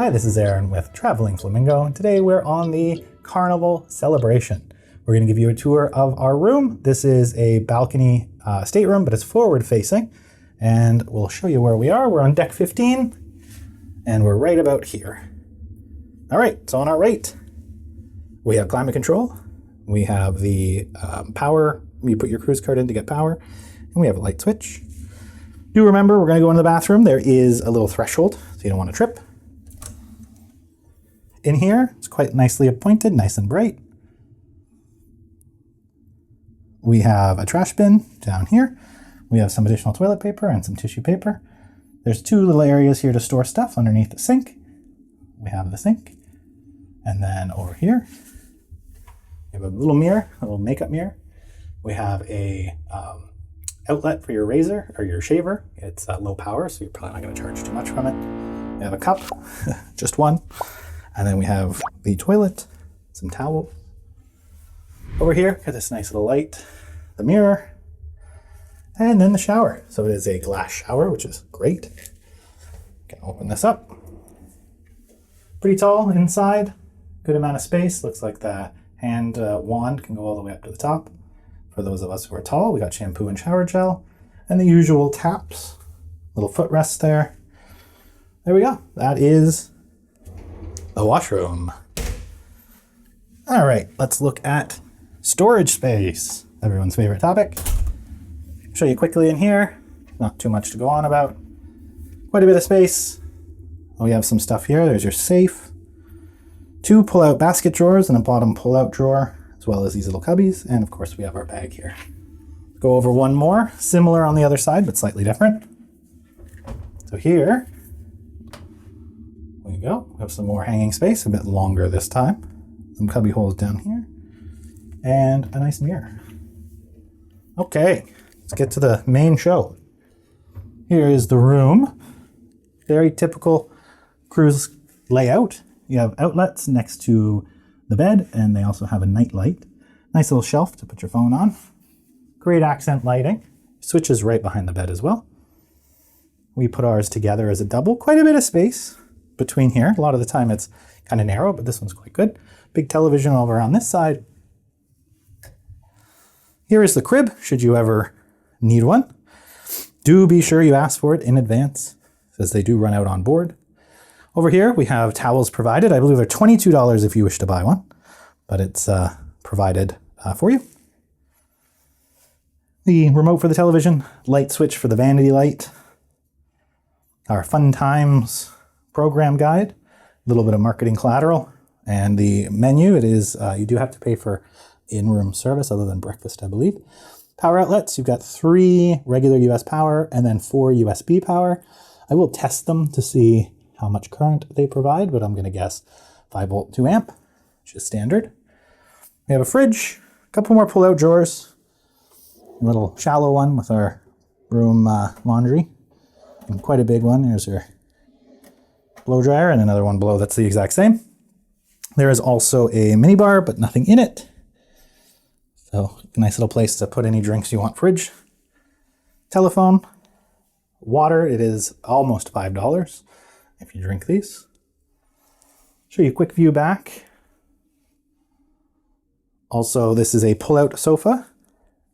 Hi, this is Aaron with Traveling Flamingo, and today we're on the Carnival Celebration. We're going to give you a tour of our room. This is a balcony stateroom, but it's forward facing, and we'll show you where we are. We're on deck 15, and we're right about here. All right, so on our right, we have climate control. We have the power. You put your cruise card in to get power, and we have a light switch. Do remember, we're going to go into the bathroom. There is a little threshold, so you don't want to trip. In here, it's quite nicely appointed, nice and bright. We have a trash bin down here. We have some additional toilet paper and some tissue paper. There's two little areas here to store stuff underneath the sink. We have the sink. And then over here, we have a little mirror, a little makeup mirror. We have a outlet for your razor or your shaver. It's low power, so you're probably not going to charge too much from it. We have a cup, just one. And then we have the toilet, some towels. Over here, got this nice little light, the mirror, and then the shower. So it is a glass shower, which is great. Can open this up. Pretty tall inside, good amount of space. Looks like the hand wand can go all the way up to the top. For those of us who are tall, we got shampoo and shower gel, and the usual taps, little footrest there. There we go. That is the washroom. All right, let's look at storage space, everyone's favorite topic. Show you quickly in here, not too much to go on about. Quite a bit of space. We have some stuff here. There's your safe, two pull-out basket drawers and a bottom pull-out drawer, as well as these little cubbies, and of course we have our bag here. Go over one more, similar on the other side, but slightly different. So here we go. We have some more hanging space, a bit longer this time. Some cubby holes down here, and a nice mirror. Okay, let's get to the main show. Here is the room. Very typical cruise layout. You have outlets next to the bed, and they also have a night light. Nice little shelf to put your phone on. Great accent lighting. Switch is right behind the bed as well. We put ours together as a double. Quite a bit of space between here. A lot of the time it's kind of narrow, but this one's quite good. Big television over on this side. Here is the crib, should you ever need one. Do be sure you ask for it in advance, as they do run out on board. Over here, we have towels provided. I believe they're $22 if you wish to buy one, but it's provided for you. The remote for the television, light switch for the vanity light, our Fun Times program guide, a little bit of marketing collateral, and the menu. It is, you do have to pay for in-room service other than breakfast, I believe. Power outlets, you've got 3 regular US power and then 4 USB power. I will test them to see how much current they provide, but I'm going to guess 5 volt 2 amp, which is standard. We have a fridge, a couple more pull-out drawers, a little shallow one with our room laundry, and quite a big one. Here's your blow dryer and another one below that's the exact same. There is also a mini bar, but nothing in it. So a nice little place to put any drinks you want. Fridge, telephone, water. It is almost $5 if you drink these. Show you a quick view back. Also, this is a pull-out sofa,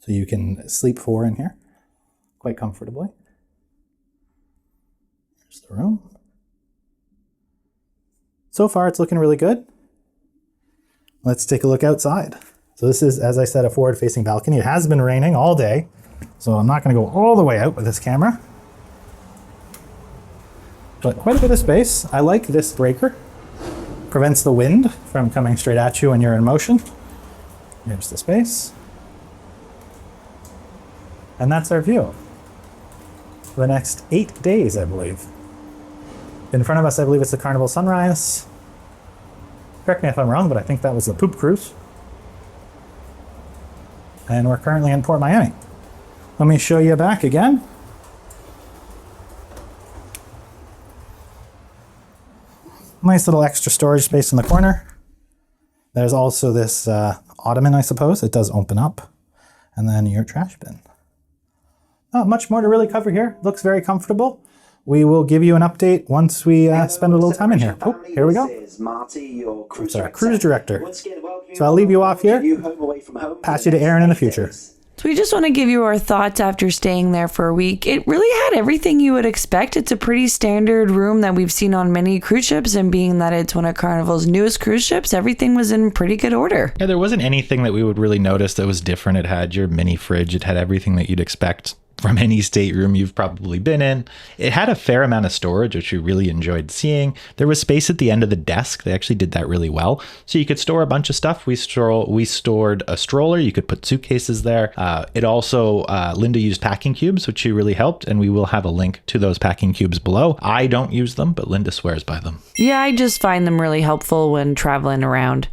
so you can sleep 4 in here quite comfortably. Here's the room. So far, it's looking really good. Let's take a look outside. So this is, as I said, a forward-facing balcony. It has been raining all day, so I'm not going to go all the way out with this camera. But quite a bit of space. I like this breaker. Prevents the wind from coming straight at you when you're in motion. Here's the space. And that's our view for the next 8 days, I believe. In front of us, I believe it's the Carnival Sunrise. Correct me if I'm wrong, but I think that was the Poop Cruise. And we're currently in Port Miami. Let me show you back again. Nice little extra storage space in the corner. There's also this ottoman, I suppose. It does open up. And then your trash bin. Not much more to really cover here. Looks very comfortable. we will give you an update once we spend a little time in here. Oh, here we go. It's our cruise director. So I'll leave you off here, pass you to Aaron in the future. So we just want to give you our thoughts after staying there for a week. It really had everything you would expect. It's a pretty standard room that we've seen on many cruise ships, and being that it's one of Carnival's newest cruise ships, everything was in pretty good order. Yeah, there wasn't anything that we would really notice that was different. It had your mini fridge. It had everything that you'd expect from any stateroom you've probably been in. It had a fair amount of storage, which we really enjoyed seeing. There was space at the end of the desk. They actually did that really well. So you could store a bunch of stuff. We stored a stroller. You could put suitcases there. It also, Linda used packing cubes, which she really helped. And we will have a link to those packing cubes below. I don't use them, but Linda swears by them. Yeah, I just find them really helpful when traveling around.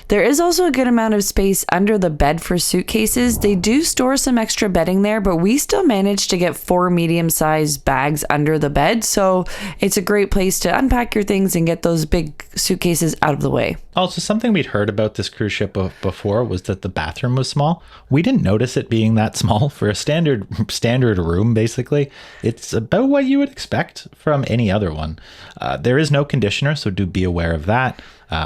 There is also a good amount of space under the bed for suitcases. They do store some extra bedding there, but we still managed to get 4 medium-sized bags under the bed, so it's a great place to unpack your things and get those big suitcases out of the way. Also, something we'd heard about this cruise ship before was that the bathroom was small. We didn't notice it being that small for a standard room, basically. It's about what you would expect from any other one. There is no conditioner, so do be aware of that.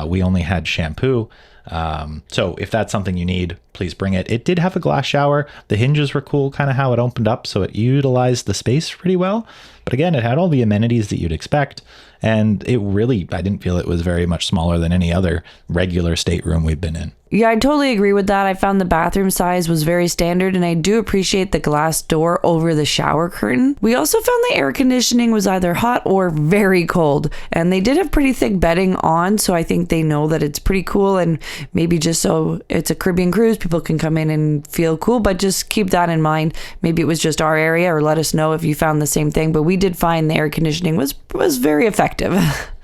We only had shampoo. So if that's something you need, please bring it. It did have a glass shower. The hinges were cool, kind of how it opened up, so it utilized the space pretty well. But again, it had all the amenities that you'd expect. And I didn't feel it was very much smaller than any other regular stateroom we've been in. Yeah, I totally agree with that. I found the bathroom size was very standard, and I do appreciate the glass door over the shower curtain. We also found the air conditioning was either hot or very cold, and they did have pretty thick bedding on, so I think they know that it's pretty cool, and maybe just so it's a Caribbean cruise, people can come in and feel cool, but just keep that in mind. Maybe it was just our area, or let us know if you found the same thing, but we did find the air conditioning was very effective.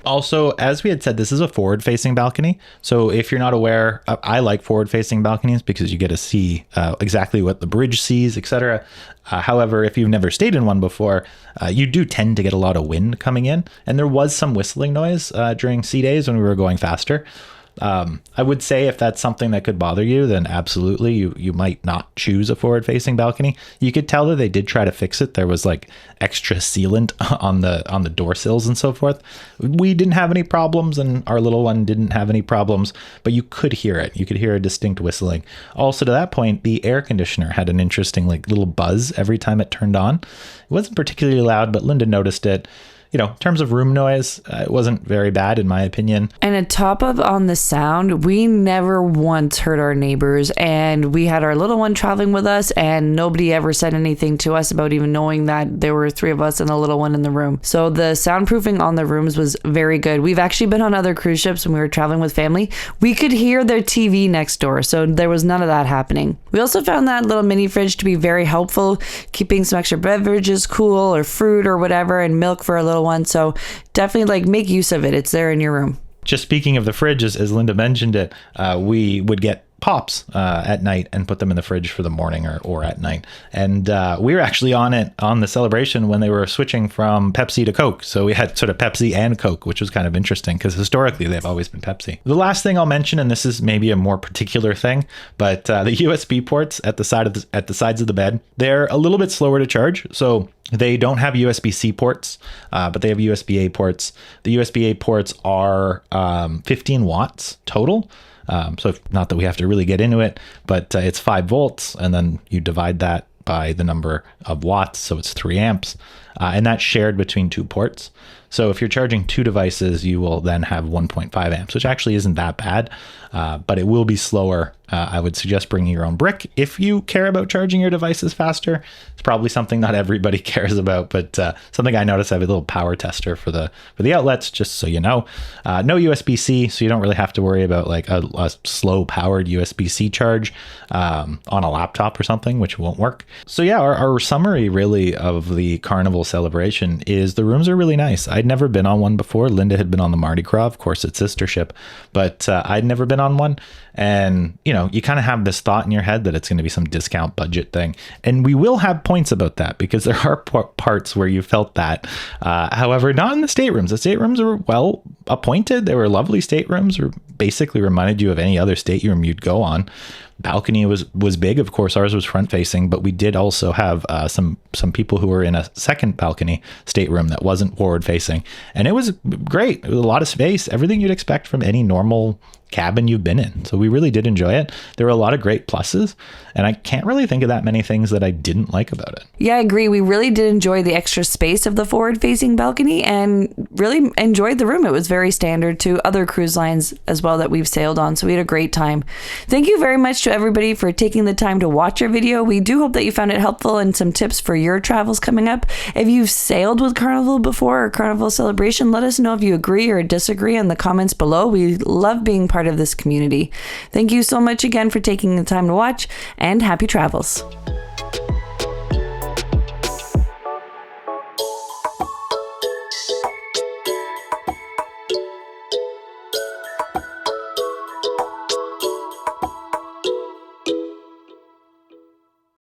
Also, as we had said, this is a forward-facing balcony. So if you're not aware, I like forward-facing balconies because you get to see exactly what the bridge sees, etc. However, if you've never stayed in one before, you do tend to get a lot of wind coming in. And there was some whistling noise during sea days when we were going faster. I would say if that's something that could bother you, then absolutely you might not choose a forward-facing balcony. You could tell that they did try to fix it. There was like extra sealant on the door sills and so forth. We didn't have any problems, and our little one didn't have any problems, but you could hear it. You could hear a distinct whistling. Also, to that point, the air conditioner had an interesting like little buzz every time it turned on. It wasn't particularly loud, but Linda noticed it. You know, in terms of room noise, it wasn't very bad in my opinion. And on top of on the sound, we never once heard our neighbors, and we had our little one traveling with us, and nobody ever said anything to us about even knowing that there were 3 of us and a little one in the room. So the soundproofing on the rooms was very good. We've actually been on other cruise ships when we were traveling with family. We could hear their TV next door, so there was none of that happening. We also found that little mini fridge to be very helpful, keeping some extra beverages cool or fruit or whatever, and milk for a little one. So definitely like make use of it. It's there in your room. Just speaking of the fridge, as Linda mentioned it, we would get pops at night and put them in the fridge for the morning or at night. And we were actually on the Celebration when they were switching from Pepsi to Coke. So we had sort of Pepsi and Coke, which was kind of interesting because historically they've always been Pepsi. The last thing I'll mention, and this is maybe a more particular thing, but the USB ports at the sides of the bed, they're a little bit slower to charge. So they don't have USB-C ports, but they have USB-A ports. The USB-A ports are 15 watts total. So not that we have to really get into it, but it's 5 volts, and then you divide that by the number of watts, so it's 3 amps, and that's shared between 2 ports. So if you're charging 2 devices, you will then have 1.5 amps, which actually isn't that bad, but it will be slower. I would suggest bringing your own brick if you care about charging your devices faster. It's probably something not everybody cares about, but something I noticed. I have a little power tester for the outlets, just so you know. No USB-C, so you don't really have to worry about like a slow powered USB-C charge on a laptop or something, which won't work. So yeah, our summary really of the Carnival Celebration is the rooms are really nice. I'd never been on one before. Linda had been on the Mardi Gras, of course, its sister ship, but I'd never been on one. And, you know, you kind of have this thought in your head that it's going to be some discount budget thing. And we will have points about that because there are parts where you felt that. However, not in the staterooms. The staterooms are well appointed. They were lovely staterooms, or basically reminded you of any other stateroom you'd go on. Balcony was big. Of course, ours was front facing, but we did also have some people who were in a second balcony stateroom that wasn't forward facing, and it was great. It was a lot of space, everything you'd expect from any normal cabin you've been in. So we really did enjoy it. There were a lot of great pluses, and I can't really think of that many things that I didn't like about it. Yeah, I agree. We really did enjoy the extra space of the forward-facing balcony and really enjoyed the room. It was very standard to other cruise lines as well that we've sailed on, so we had a great time. Thank you very much to everybody for taking the time to watch our video. We do hope that you found it helpful and some tips for your travels coming up. If you've sailed with Carnival before or Carnival Celebration, let us know if you agree or disagree in the comments below. We love being part of this community. Thank you so much again for taking the time to watch, and happy travels.